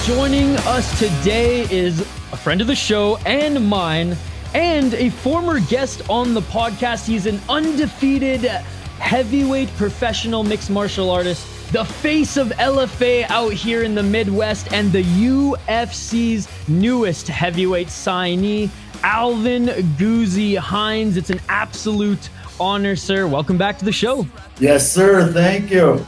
Joining us today is a friend of the show and mine, and a former guest on the podcast. He's an undefeated heavyweight professional mixed martial artist, the face of LFA out here in the Midwest, and the UFC's newest heavyweight signee, Alvin GOOZIE Hines. It's an absolute honor, sir. Welcome back to the show. Yes, sir. Thank you.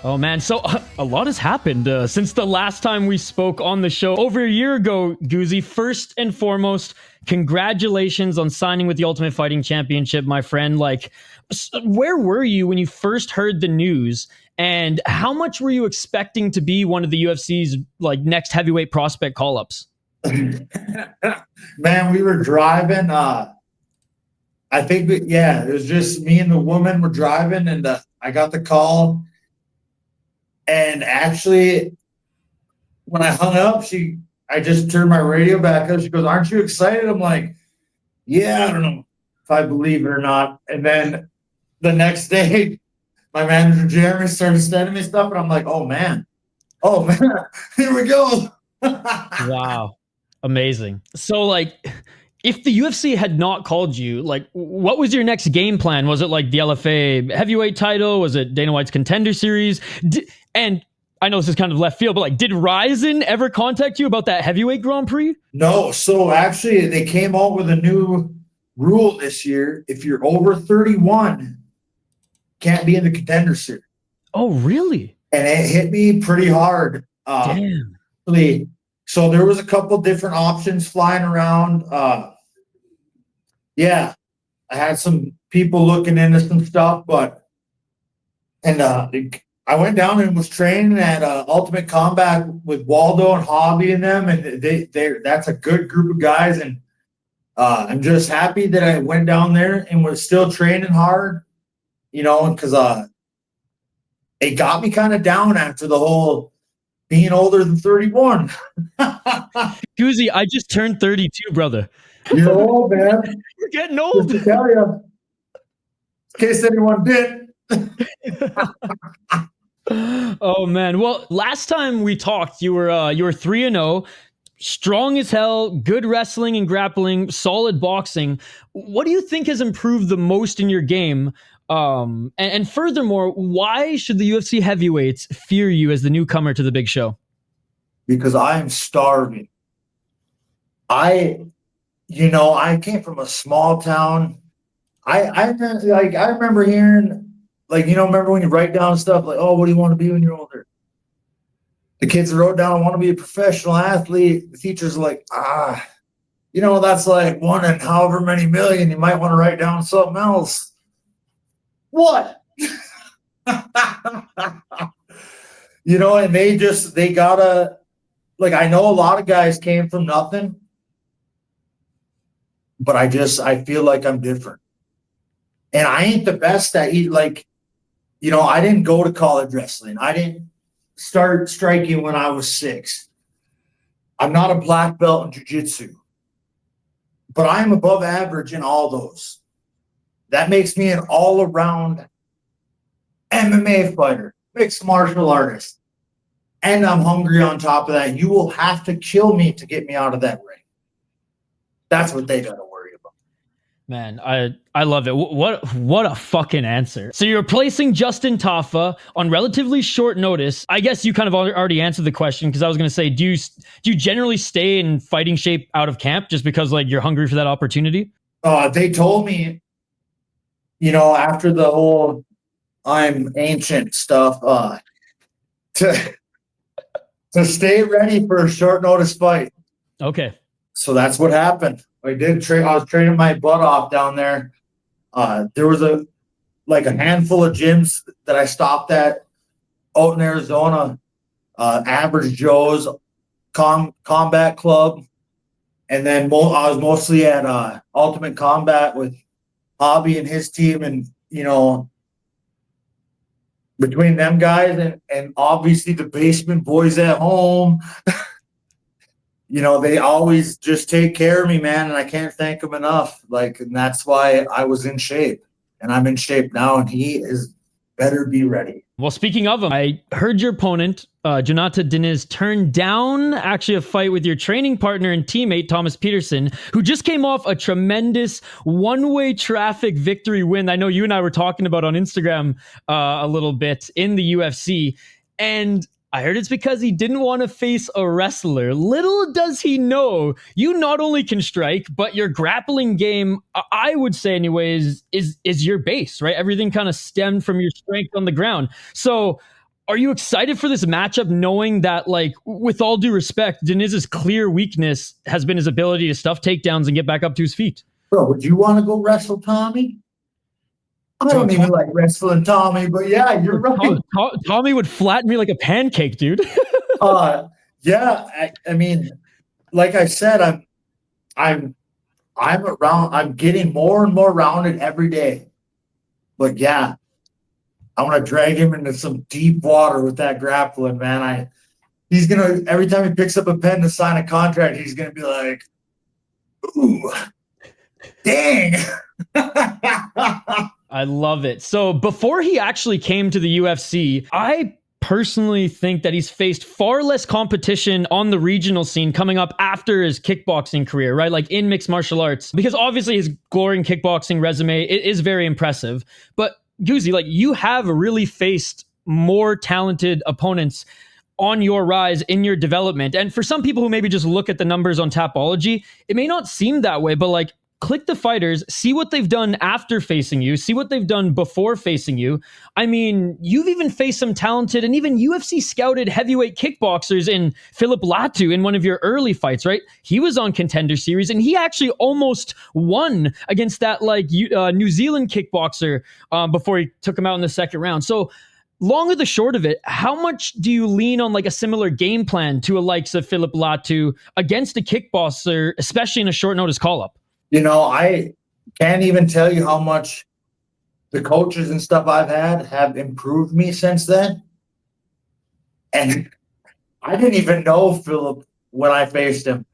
Oh, man. So a lot has happened since the last time we spoke on the show over a year ago, GOOZIE. First and foremost, congratulations on signing with the Ultimate Fighting Championship, my friend. Like, where were you when you first heard the news? And how much were you expecting to be one of the UFC's like next heavyweight prospect call-ups? Man, we were driving. I think, it was just me and the woman were driving, and I got the call. And actually, when I hung up, I just turned my radio back up. She goes, "Aren't you excited?" I'm like, "Yeah, I don't know if I believe it or not." And then the next day, my manager, Jeremy, started sending me stuff, and I'm like, oh, man, here we go. Wow. Amazing. So, like, if the UFC had not called you, like, what was your next game plan? Was it like the LFA heavyweight title? Was it Dana White's Contender Series? And I know this is kind of left field, but like, did Ryzen ever contact you about that heavyweight Grand Prix? No. So actually, they came out with a new rule this year. If you're over 31, can't be in the Contender Series. Oh, really? And it hit me pretty hard. Damn. So there was a couple different options flying around. I had some people looking into some stuff, I went down and was training at Ultimate Combat with Waldo and Hobby and them, and that's a good group of guys. And I'm just happy that I went down there and was still training hard, because it got me kind of down after the whole being older than 31. GOOZIE, I just turned 32, brother. You're old, man. You're getting old. Just to tell you, in case anyone did. Oh, man. Well, last time we talked, you were 3-0, strong as hell, good wrestling and grappling, solid boxing. What do you think has improved the most in your game? And furthermore, why should the UFC heavyweights fear you as the newcomer to the big show? Because I am starving. I came from a small town. I remember hearing, remember when you write down stuff like, oh, what do you want to be when you're older? The kids wrote down, I want to be a professional athlete. The teachers are like, that's like one in however many million. You might want to write down something else. What? And they gotta, I know a lot of guys came from nothing, but I feel like I'm different. And I ain't the best at I didn't go to college wrestling. I didn't start striking when I was 6. I'm not a black belt in jiu-jitsu, but I am above average in all those. That makes me an all-around MMA fighter, mixed martial artist. And I'm hungry on top of that. You will have to kill me to get me out of that ring. That's what they got to worry about. Man, I love it. What a fucking answer. So you're replacing Justin Tafa on relatively short notice. I guess you kind of already answered the question, because I was going to say, do you generally stay in fighting shape out of camp just because you're hungry for that opportunity? They told me, after the whole I'm ancient stuff, to stay ready for a short notice fight. Okay. So that's what happened. I was training my butt off down there. There was a handful of gyms that I stopped at out in Arizona, Average Joe's Combat Club. And then I was mostly at Ultimate Combat with Hobby and his team, and between them guys and obviously the basement boys at home, they always just take care of me, man, and I can't thank them enough. And that's why I was in shape, and I'm in shape now, and he is better be ready. Well, speaking of him, I heard your opponent, Jhonata Diniz, turned down actually a fight with your training partner and teammate, Thomas Petersen, who just came off a tremendous one-way traffic victory win. I know you and I were talking about on Instagram a little bit in the UFC. And I heard it's because he didn't want to face a wrestler. Little does he know, you not only can strike, but your grappling game, I would say anyways, is your base, right? Everything kind of stemmed from your strength on the ground. So are you excited for this matchup, knowing that, like, with all due respect, Diniz's clear weakness has been his ability to stuff takedowns and get back up to his feet? Bro, would you want to go wrestle Tommy? I don't even like wrestling Tommy, but yeah, you're right. Tommy would flatten me like a pancake, dude. Yeah, I mean, like I said, I'm getting more and more rounded every day. But yeah, I want to drag him into some deep water with that grappling, man. He's gonna, every time he picks up a pen to sign a contract, he's gonna be like, ooh, dang. I love it. So before he actually came to the UFC, I personally think that he's faced far less competition on the regional scene coming up after his kickboxing career, right? Like in mixed martial arts, because obviously his glowing kickboxing resume is very impressive. But Goozie, like, you have really faced more talented opponents on your rise in your development. And for some people who maybe just look at the numbers on Tapology, it may not seem that way, but like, click the fighters, see what they've done after facing you, see what they've done before facing you. I mean, you've even faced some talented and even UFC scouted heavyweight kickboxers in Philip Latu in one of your early fights, right? He was on Contender Series and he actually almost won against that New Zealand kickboxer before he took him out in the second round. So long or the short of it, how much do you lean on like a similar game plan to a likes of Philip Latu against a kickboxer, especially in a short notice call-up? You know, I can't even tell you how much the coaches and stuff I've had have improved me since then. And I didn't even know Philip when I faced him.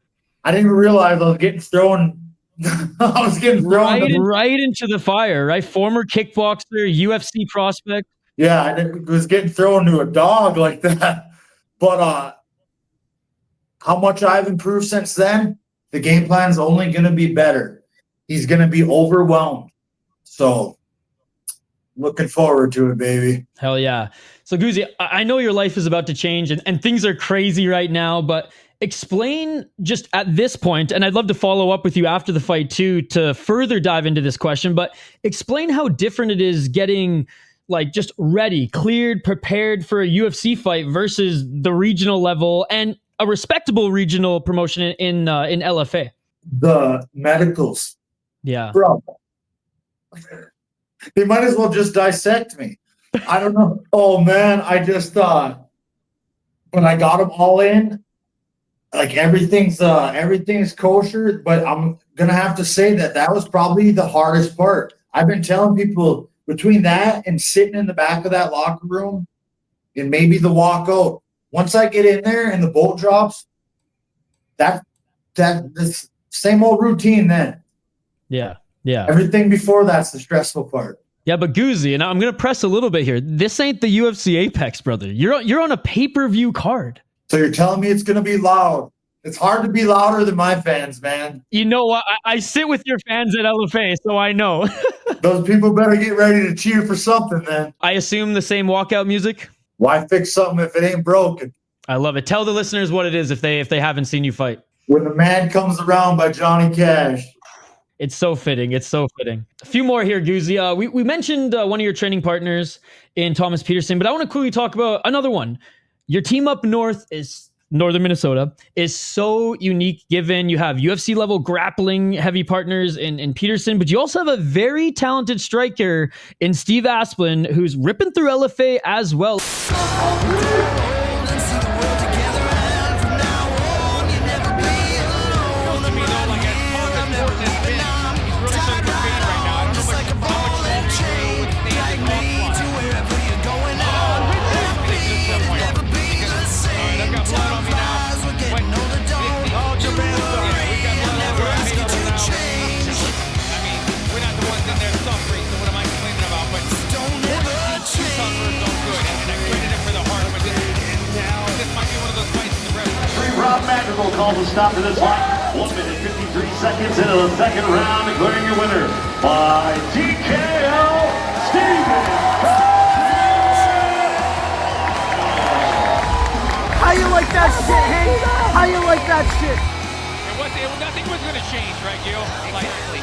I didn't realize I was getting thrown. Right into the fire, right? Former kickboxer, UFC prospect. Yeah, I was getting thrown to a dog like that. But how much I've improved since then? The game plan is only going to be better. He's going to be overwhelmed. So looking forward to it, baby. Hell yeah. So Goozie, I know your life is about to change and things are crazy right now, but explain just at this point, and I'd love to follow up with you after the fight too, to further dive into this question, but explain how different it is getting like just ready, cleared, prepared for a UFC fight versus the regional level and a respectable regional promotion in LFA. The medicals. Yeah. Bro. They might as well just dissect me. I don't know. Oh man, I just thought when I got them all in, like everything's kosher, but I'm gonna have to say that was probably the hardest part. I've been telling people between that and sitting in the back of that locker room and maybe the walkout. Once I get in there and the bolt drops, this same old routine then. Yeah. Everything before that's the stressful part. Yeah, but Goozie, and I'm going to press a little bit here. This ain't the UFC Apex, brother. You're on a pay-per-view card. So you're telling me it's going to be loud. It's hard to be louder than my fans, man. You know what? I sit with your fans at LFA, so I know. Those people better get ready to cheer for something, then. I assume the same walkout music? Why fix something if it ain't broken? I love it. Tell the listeners what it is if they haven't seen you fight. When the Man Comes Around by Johnny Cash. It's so fitting. It's so fitting. A few more here, Goozie. We mentioned one of your training partners in Thomas Petersen, but I want to quickly talk about another one. Your team up north is northern Minnesota is so unique, given you have UFC level grappling heavy partners in Petersen, but you also have a very talented striker in Steve Asplin, who's ripping through LFA as well. Don't ever change. Respectable calls a stop to this fight. 1 minute, 53 seconds into the second round, declaring your winner by TKO, Steven. How you like that shit, Hank? How you like that shit? Nothing was going to change, right, Gil? Exactly.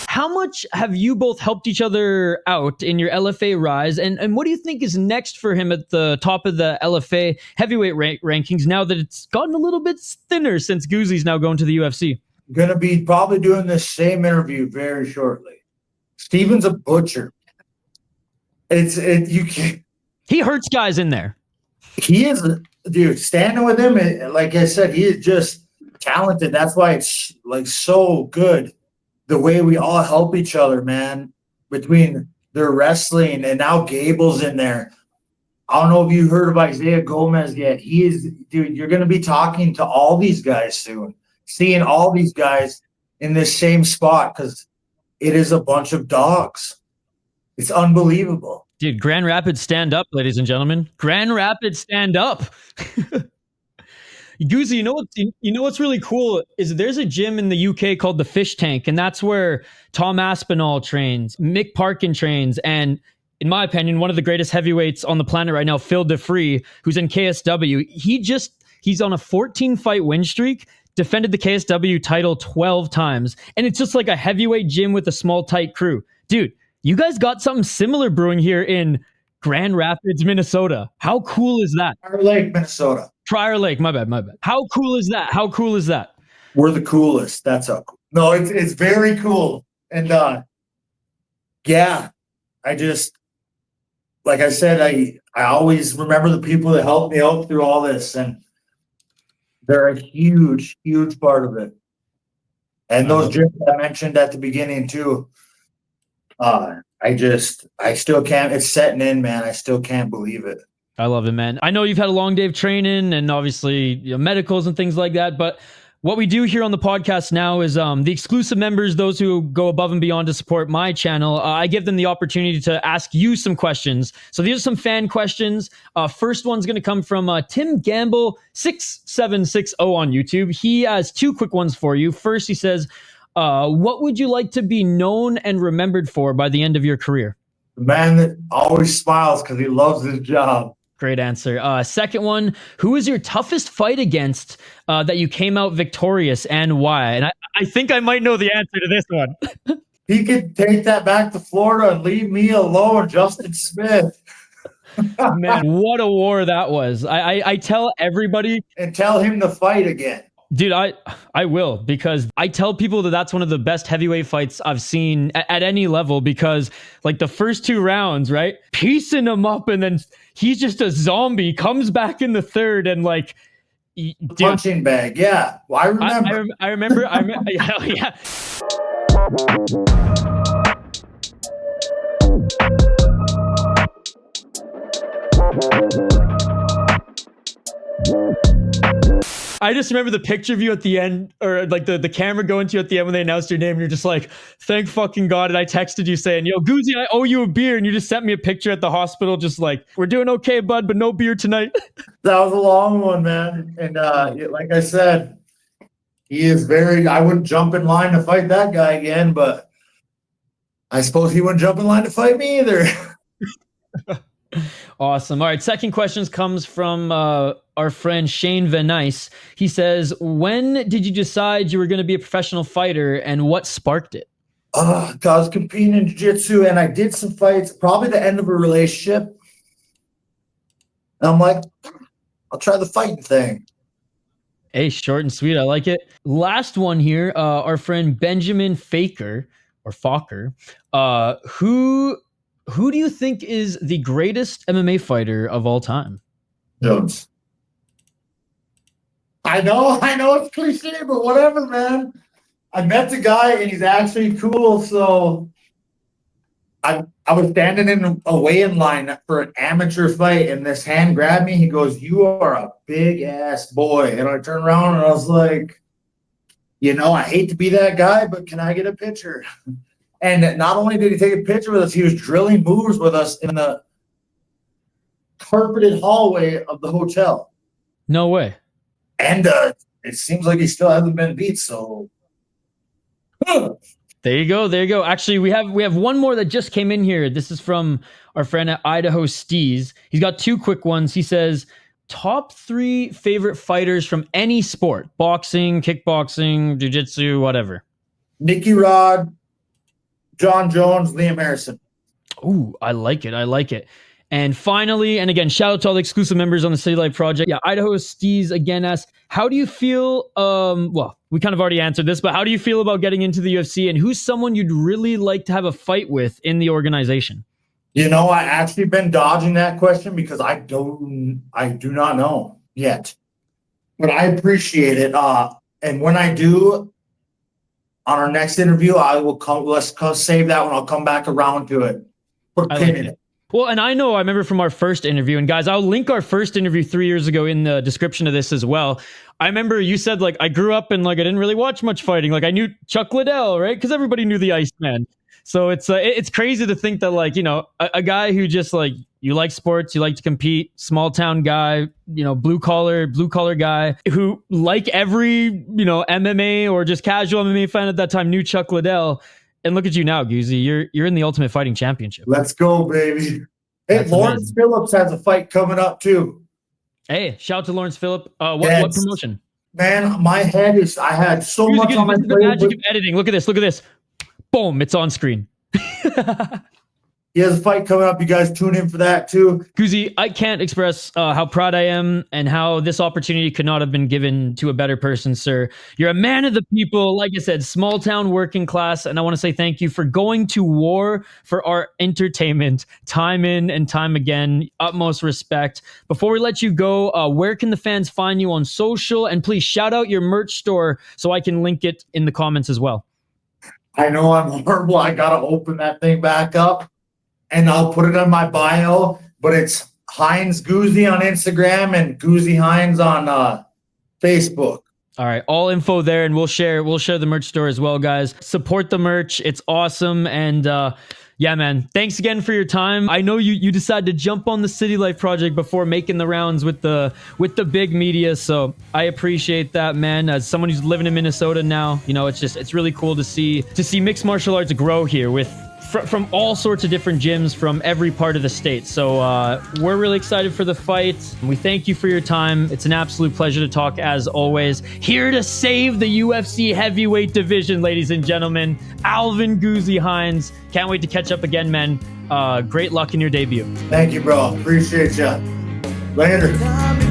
How much have you both helped each other out in your LFA rise? And what do you think is next for him at the top of the LFA heavyweight rankings now that it's gotten a little bit thinner since Goozie's now going to the UFC? Going to be probably doing this same interview very shortly. Steven's a butcher. You can't. He hurts guys in there. He is, dude. Standing with him, like I said, he is just talented. That's why it's like so good the way we all help each other, man, between their wrestling and now Gable's in there. I don't know if you heard of Isaiah Gomez yet. He is, dude, you're going to be talking to all these guys soon, seeing all these guys in this same spot because it is a bunch of dogs. It's unbelievable. Dude, Grand Rapids stand up, ladies and gentlemen. Grand Rapids stand up. Goozie, you know what's really cool is there's a gym in the UK called the Fish Tank, and that's where Tom Aspinall trains, Mick Parkin trains, and in my opinion, one of the greatest heavyweights on the planet right now, Phil DeFree, who's in KSW. He's on a 14-fight win streak, defended the KSW title 12 times, and it's just like a heavyweight gym with a small, tight crew. Dude, you guys got something similar brewing here in Grand Rapids, Minnesota. How cool is that? Prior Lake, Minnesota. Prior Lake, my bad. How cool is that? How cool is that? We're the coolest. That's how cool. No, it's very cool. And yeah, I just, like I said, I always remember the people that helped me out through all this, and they're a huge, huge part of it. And those gyms I mentioned at the beginning too. I still can't. It's setting in, man. I still can't believe it. I love it, man. I know you've had a long day of training and obviously medicals and things like that, but what we do here on the podcast now is the exclusive members, those who go above and beyond to support my channel, I give them the opportunity to ask you some questions. So these are some fan questions. First one's going to come from Tim Gamble 6760 on YouTube. He has two quick ones for you. First, he says, what would you like to be known and remembered for by the end of your career? The man that always smiles because he loves his job. Great answer. Second one, who is your toughest fight against that you came out victorious and why? And I think I might know the answer to this one. He could take that back to Florida and leave me alone, Justin Smith. Man, what a war that was. I tell everybody. And tell him to fight again. Dude, I will, because I tell people that that's one of the best heavyweight fights I've seen at any level, because like the first two rounds, right? Piecing him up, and then he's just a zombie, comes back in the third and like... Dude, punching bag, yeah. Well, I remember. I remember. Hell yeah. I just remember the picture of you at the end, or like the camera going to you at the end when they announced your name, and you're just like, thank fucking God. And I texted you saying, yo, Goozie, I owe you a beer. And you just sent me a picture at the hospital, just like, we're doing okay, bud, but no beer tonight. That was a long one, man. And like I said, he is I wouldn't jump in line to fight that guy again, but I suppose he wouldn't jump in line to fight me either. Awesome. All right. Second question comes from our friend Shane Van Nice. He says, when did you decide you were going to be a professional fighter, and what sparked it? I was competing in jiu-jitsu, and I did some fights, probably the end of a relationship. And I'm like, I'll try the fighting thing. Hey, short and sweet. I like it. Last one here. Our friend Benjamin Faker, or Fokker, who do you think is the greatest MMA fighter of all time? Jones. I know it's cliche, but whatever, man. I met the guy and he's actually cool. So I was standing in a weigh-in line for an amateur fight, and this hand grabbed me. He goes, "You are a big ass boy." And I turned around and I was like, I hate to be that guy, but can I get a picture? And not only did he take a picture with us, he was drilling moves with us in the carpeted hallway of the hotel. No way. And it seems like he still hasn't been beat. So There you go. There you go. Actually, we have one more that just came in here. This is from our friend at Idaho Steez. He's got two quick ones. He says, top 3 favorite fighters from any sport: boxing, kickboxing, jiu-jitsu, whatever. Nicky Rod, John Jones, Liam Harrison. Ooh, I like it. I like it. And finally, and again, shout out to all the exclusive members on the City Life Project. Yeah, Idaho Steez again asks, how do you feel, well, we kind of already answered this, but how do you feel about getting into the UFC, and who's someone you'd really like to have a fight with in the organization? You know, I actually been dodging that question because I do not know yet, but I appreciate it. And when I do, on our next interview, I will come. Let's save that one. I'll come back around to it. Put a pin in it. Well, and I remember from our first interview, and guys, I'll link our first interview 3 years ago in the description of this as well. I remember you said, like, I grew up and, like, I didn't really watch much fighting. Like, I knew Chuck Liddell, right? Because everybody knew the Iceman. So it's crazy to think that, like, you know, a guy who just, like, you like sports, you like to compete, small town guy, you know, blue collar guy who, like every, you know, MMA or just casual MMA fan at that time, knew Chuck Liddell. And look at you now, Goozie. You're in the Ultimate Fighting Championship. Let's go, baby. Hey, That's Lawrence amazing. Phillips has a fight coming up too. Hey, shout out to Lawrence Phillip. What promotion? Man, my head is. I had so Here's much on my the plate. magic of editing. Look at this. Look at this. Boom! It's on screen. He has a fight coming up. You guys tune in for that too. Goozie, I can't express how proud I am and how this opportunity could not have been given to a better person, sir. You're a man of the people, like I said, small town working class, and I want to say thank you for going to war for our entertainment, time in and time again. Utmost respect. Before we let you go, where can the fans find you on social? And please shout out your merch store so I can link it in the comments as well. I know I'm horrible. I gotta open that thing back up. And I'll put it on my bio, but it's Hines Goozie on Instagram and GOOZIE Hines on Facebook. All right, all info there, and we'll share the merch store as well, guys. Support the merch; it's awesome. And yeah, man, thanks again for your time. I know you decided to jump on the City Life Project before making the rounds with the big media, so I appreciate that, man. As someone who's living in Minnesota now, you know, it's really cool to see mixed martial arts grow here from all sorts of different gyms from every part of the state. So we're really excited for the fight. We thank you for your time. It's an absolute pleasure to talk as always. Here to save the UFC heavyweight division, ladies and gentlemen, Alvin GOOZIE Hines. Can't wait to catch up again, man. Great luck in your debut. Thank you, bro. Appreciate you. Later.